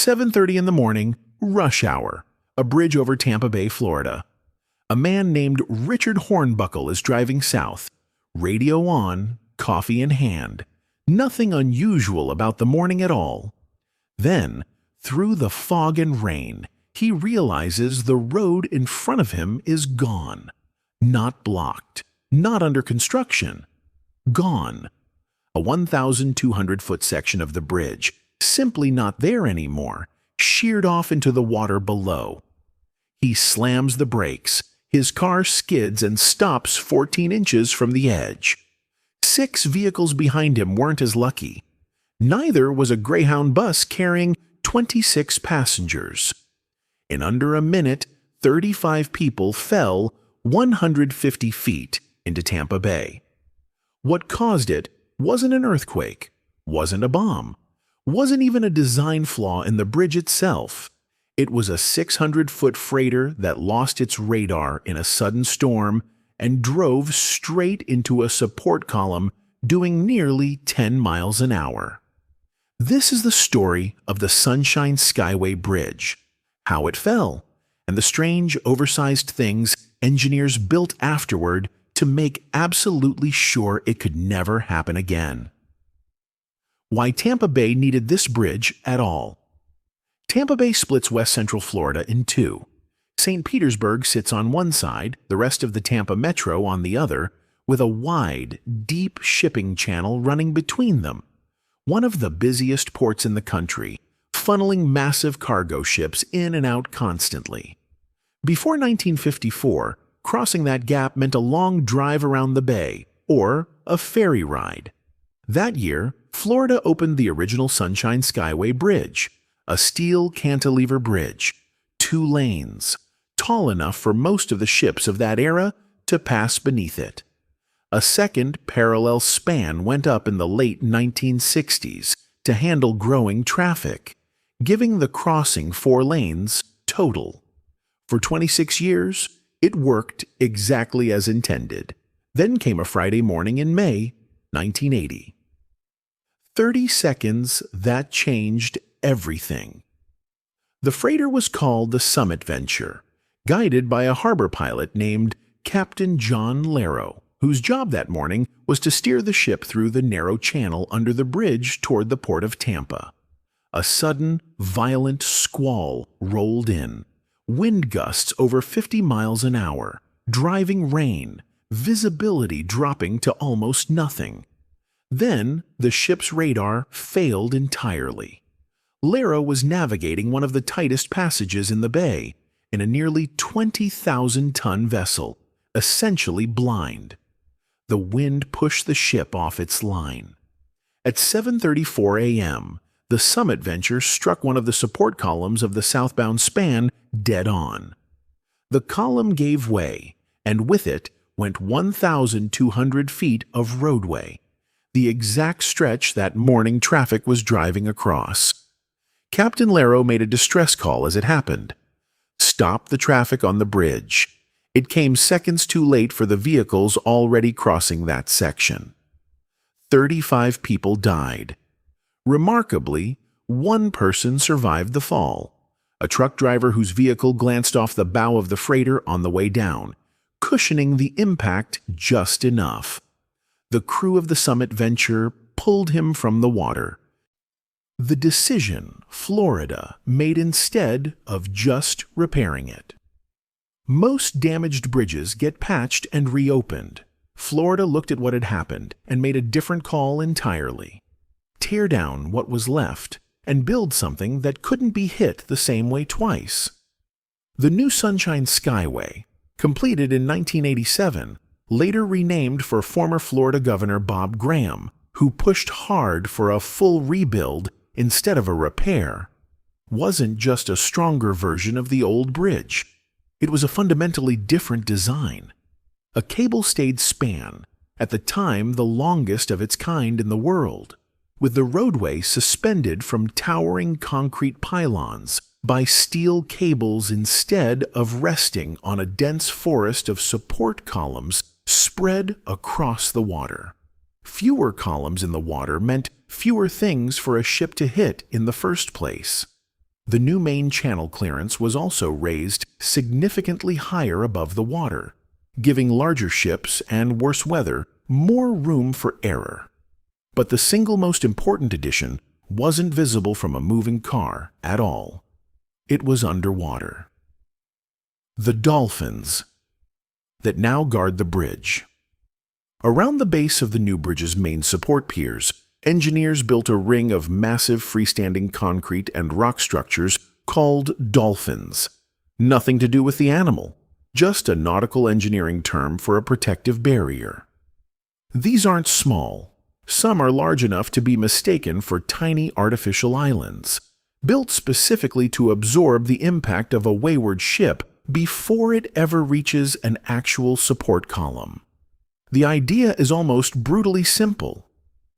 7:30 in the morning, rush hour, a bridge over Tampa Bay, Florida. A man named Richard Hornbuckle is driving south, radio on, coffee in hand. Nothing unusual about the morning at all. Then, through the fog and rain, he realizes the road in front of him is gone. Not blocked, not under construction. Gone. A 1,200-foot section of the bridge, simply not there anymore, sheared off into the water below. He slams the brakes. His car skids and stops 14 inches from the edge. 6 vehicles behind him weren't as lucky. Neither was a Greyhound bus carrying 26 passengers. In under a minute, 35 people fell 150 feet into Tampa Bay. What caused it wasn't an earthquake, wasn't a bomb, wasn't even a design flaw in the bridge itself. It was a 600-foot freighter that lost its radar in a sudden storm and drove straight into a support column doing nearly 10 miles an hour. This is the story of the Sunshine Skyway Bridge, how it fell, and the strange, oversized things engineers built afterward to make absolutely sure it could never happen again. Why Tampa Bay needed this bridge at all. Tampa Bay splits West Central Florida in two. St. Petersburg sits on one side, the rest of the Tampa Metro on the other, with a wide, deep shipping channel running between them. One of the busiest ports in the country, funneling massive cargo ships in and out constantly. Before 1954, crossing that gap meant a long drive around the bay, or a ferry ride. That year, Florida opened the original Sunshine Skyway Bridge, a steel cantilever bridge, 2 lanes, tall enough for most of the ships of that era to pass beneath it. A second parallel span went up in the late 1960s to handle growing traffic, giving the crossing 4 lanes total. For 26 years, it worked exactly as intended. Then came a Friday morning in May 1980. 30 seconds that changed everything. The freighter was called the Summit Venture, guided by a harbor pilot named Captain John Larrow, whose job that morning was to steer the ship through the narrow channel under the bridge toward the port of Tampa. A sudden, violent squall rolled in. Wind gusts over 50 miles an hour, driving rain, visibility dropping to almost nothing. Then, the ship's radar failed entirely. Larrow was navigating one of the tightest passages in the bay, in a nearly 20,000-ton vessel, essentially blind. The wind pushed the ship off its line. At 7:34 a.m., the Summit Venture struck one of the support columns of the southbound span dead on. The column gave way, and with it went 1,200 feet of roadway, the exact stretch that morning traffic was driving across. Captain Larrow made a distress call as it happened. Stop the traffic on the bridge. It came seconds too late for the vehicles already crossing that section. 35 people died. Remarkably, 1 person survived the fall, a truck driver whose vehicle glanced off the bow of the freighter on the way down, cushioning the impact just enough. The crew of the Summit Venture pulled him from the water. The decision Florida made instead of just repairing it. Most damaged bridges get patched and reopened. Florida looked at what had happened and made a different call entirely. Tear down what was left and build something that couldn't be hit the same way twice. The new Sunshine Skyway, completed in 1987, later renamed for former Florida Governor Bob Graham, who pushed hard for a full rebuild instead of a repair, wasn't just a stronger version of the old bridge. It was a fundamentally different design. A cable-stayed span, at the time the longest of its kind in the world, with the roadway suspended from towering concrete pylons by steel cables instead of resting on a dense forest of support columns spread across the water. Fewer columns in the water meant fewer things for a ship to hit in the first place. The new main channel clearance was also raised significantly higher above the water, giving larger ships and worse weather more room for error. But the single most important addition wasn't visible from a moving car at all. It was underwater. The dolphins that now guard the bridge. Around the base of the new bridge's main support piers, engineers built a ring of massive freestanding concrete and rock structures called dolphins. Nothing to do with the animal, just a nautical engineering term for a protective barrier. These aren't small. Some are large enough to be mistaken for tiny artificial islands, built specifically to absorb the impact of a wayward ship before it ever reaches an actual support column. The idea is almost brutally simple.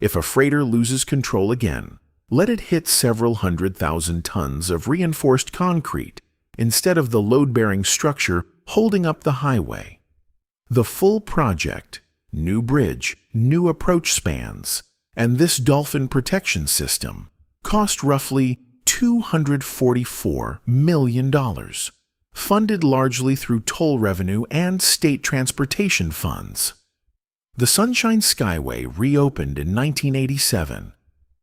If a freighter loses control again, let it hit several 100,000 tons of reinforced concrete instead of the load-bearing structure holding up the highway. The full project, new bridge, new approach spans, and this dolphin protection system cost roughly $244 million, funded largely through toll revenue and state transportation funds. The Sunshine Skyway reopened in 1987.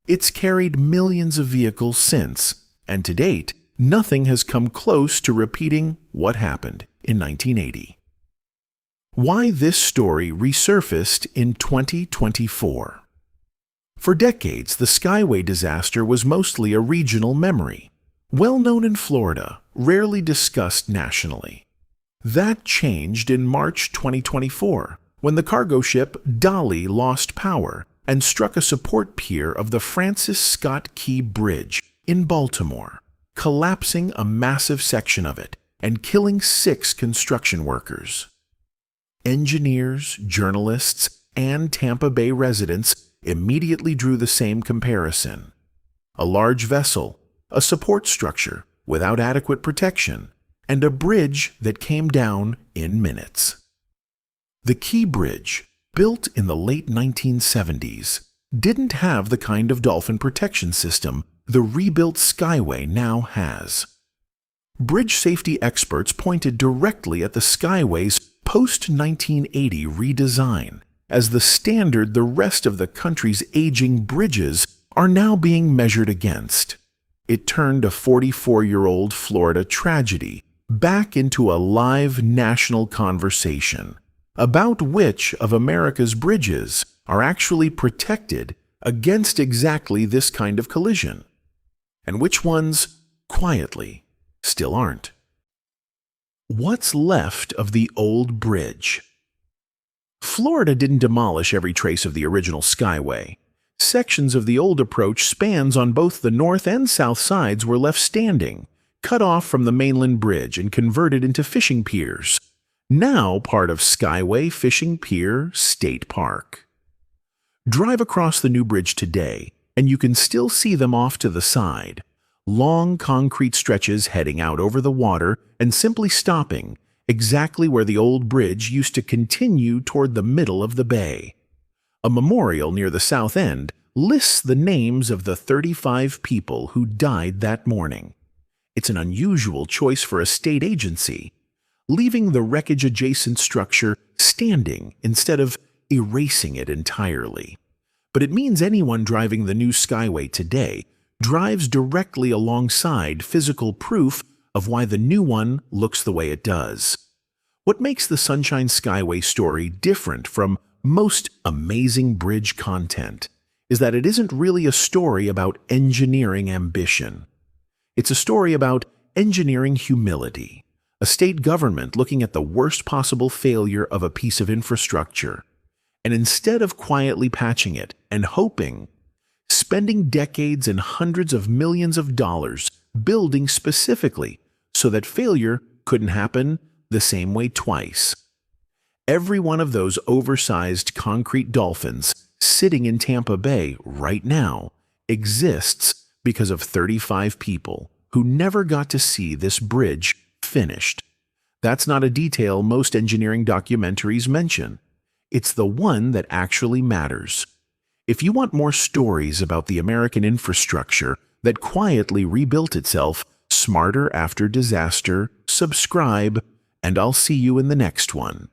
It's carried millions of vehicles since, and to date, nothing has come close to repeating what happened in 1980. Why this story resurfaced in 2024. For decades, the Skyway disaster was mostly a regional memory, well known in Florida, rarely discussed nationally. That changed in March 2024, when the cargo ship Dolly lost power and struck a support pier of the Francis Scott Key Bridge in Baltimore, collapsing a massive section of it and killing 6 construction workers. Engineers, journalists, and Tampa Bay residents immediately drew the same comparison. A large vessel, a support structure without adequate protection, and a bridge that came down in minutes. The Key Bridge, built in the late 1970s, didn't have the kind of dolphin protection system the rebuilt Skyway now has. Bridge safety experts pointed directly at the Skyway's post-1980 redesign as the standard the rest of the country's aging bridges are now being measured against. It turned a 44-year-old Florida tragedy back into a live national conversation about which of America's bridges are actually protected against exactly this kind of collision, and which ones, quietly, still aren't. What's left of the old bridge? Florida didn't demolish every trace of the original Skyway. Sections of the old approach spans on both the north and south sides were left standing, cut off from the mainland bridge and converted into fishing piers, now part of Skyway Fishing Pier State Park. Drive across the new bridge today, and you can still see them off to the side, long concrete stretches heading out over the water and simply stopping exactly where the old bridge used to continue toward the middle of the bay. A memorial near the south end lists the names of the 35 people who died that morning. It's an unusual choice for a state agency, leaving the wreckage-adjacent structure standing instead of erasing it entirely. But it means anyone driving the new Skyway today drives directly alongside physical proof of why the new one looks the way it does. What makes the Sunshine Skyway story different from most amazing bridge content is that it isn't really a story about engineering ambition. It's a story about engineering humility, a state government looking at the worst possible failure of a piece of infrastructure, and instead of quietly patching it and hoping, spending decades and hundreds of millions of dollars building specifically so that failure couldn't happen the same way twice. Every one of those oversized concrete dolphins sitting in Tampa Bay right now exists because of 35 people who never got to see this bridge finished. That's not a detail most engineering documentaries mention. It's the one that actually matters. If you want more stories about the American infrastructure that quietly rebuilt itself smarter after disaster, subscribe, and I'll see you in the next one.